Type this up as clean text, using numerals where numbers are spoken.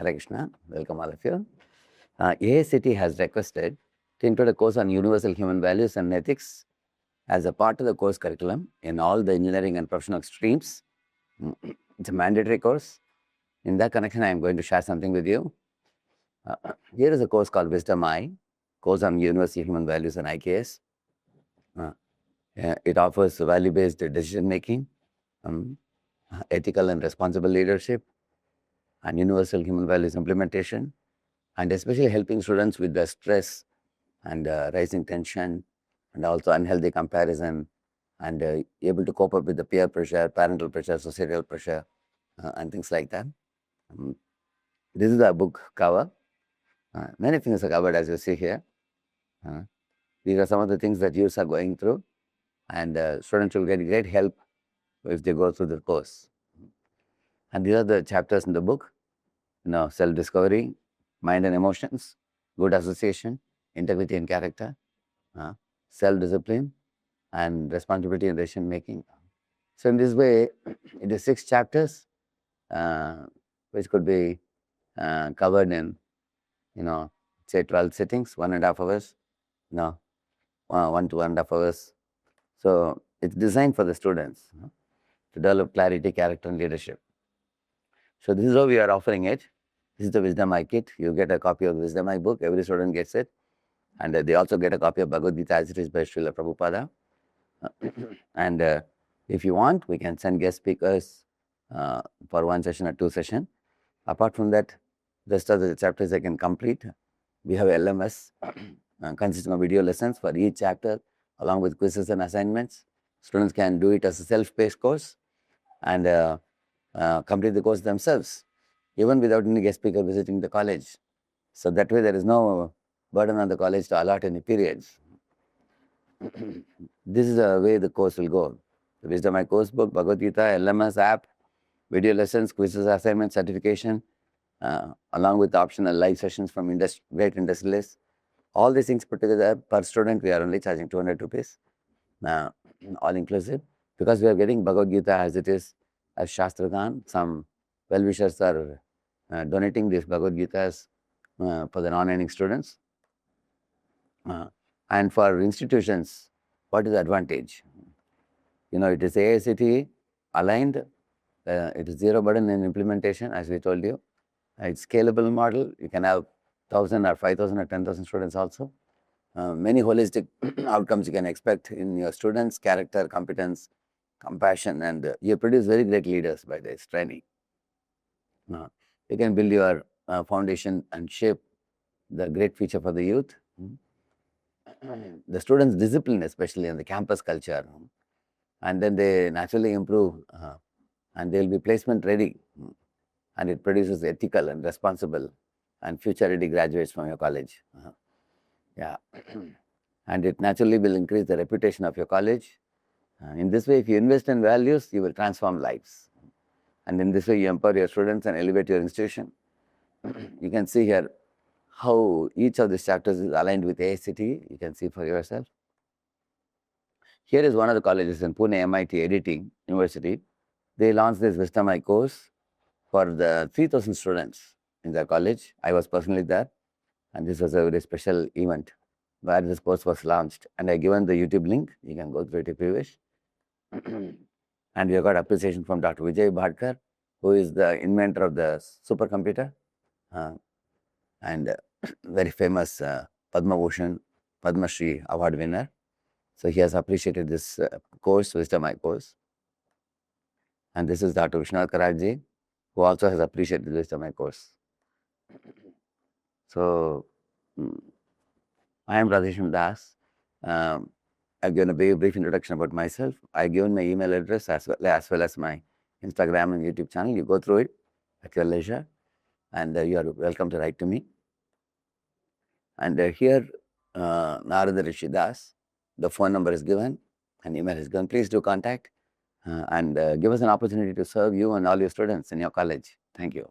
Hare Krishna, welcome all of you. AICT has requested to include a course on universal human values and ethics as a part of the course curriculum in all the engineering and professional streams. It's a mandatory course. In that connection, I am going to share something with you. Here is a course called Wisdom I, course on universal human values and IKS. It offers value-based decision making, ethical and responsible leadership, and universal human values implementation, and especially helping students with the stress and rising tension and also unhealthy comparison and able to cope up with the peer pressure, parental pressure, societal pressure, and things like that. This is the book cover. Many things are covered as you see here. These are some of the things that youths are going through, and students will get great help if they go through the course. And these are the chapters in the book. Self-discovery, mind and emotions, good association, integrity and character, self-discipline, and responsibility and decision making. So in this way, it is 6 chapters, which could be covered in, say 12 sittings, 1.5 hours, 1 to 1.5 hours. So it's designed for the students to develop clarity, character, and leadership. So this is how we are offering it. This is the Wisdom I kit. You get a copy of the Wisdom I book. Every student gets it. And they also get a copy of Bhagavad Gita as it is by Srila Prabhupada. And if you want, we can send guest speakers for 1 session or 2 sessions. Apart from that, the rest of the chapters I can complete. We have LMS consisting of video lessons for each chapter along with quizzes and assignments. Students can do it as a self-paced course and complete the course themselves, even without any guest speaker visiting the college. So that way there is no burden on the college to allot any periods. This is the way the course will go. The Wisdom I course book, Bhagavad Gita, LMS app, video lessons, quizzes, assignments, certification, along with optional live sessions from great industrialists. All these things put together per student, we are only charging 200 rupees, all inclusive, because we are getting Bhagavad Gita as it is, as Shastradan. Some well-wishers are donating these Bhagavad Gitas for the non-earning students. And for institutions, what is the advantage? It is AICTE aligned, it is zero burden in implementation, as we told you. It's scalable model. You can have 1,000 or 5,000 or 10,000 students also. Many holistic outcomes you can expect in your students: character, competence, compassion, and you produce very great leaders by this training. You can build your foundation and shape the great future for the youth. The students' discipline, especially in the campus culture, and then they naturally improve and they will be placement ready, and it produces ethical and responsible and future ready graduates from your college. And it naturally will increase the reputation of your college. In this way, if you invest in values, you will transform lives. And in this way, you empower your students and elevate your institution. You can see here how each of these chapters is aligned with AICTE. You can see for yourself. Here is one of the colleges in Pune, MIT Editing University. They launched this Wisdom I course for the 3,000 students in their college. I was personally there, and this was a very special event where this course was launched. And I given the YouTube link. You can go through it if you wish. And we have got appreciation from Dr. Vijay Bhadkar, who is the inventor of the supercomputer and very famous Padma Bhushan, Padma Shri award winner. So he has appreciated this course, Wisdom I course. And this is Dr. Vishnu Karajji, who also has appreciated the Wisdom I course. So I am Radheshyamdas. I've given a very brief introduction about myself. I've given my email address as well as my Instagram and YouTube channel. You go through it at your leisure, and you are welcome to write to me. And here, Narada Rishi Das, the phone number is given, and email is given. Please do contact and give us an opportunity to serve you and all your students in your college. Thank you.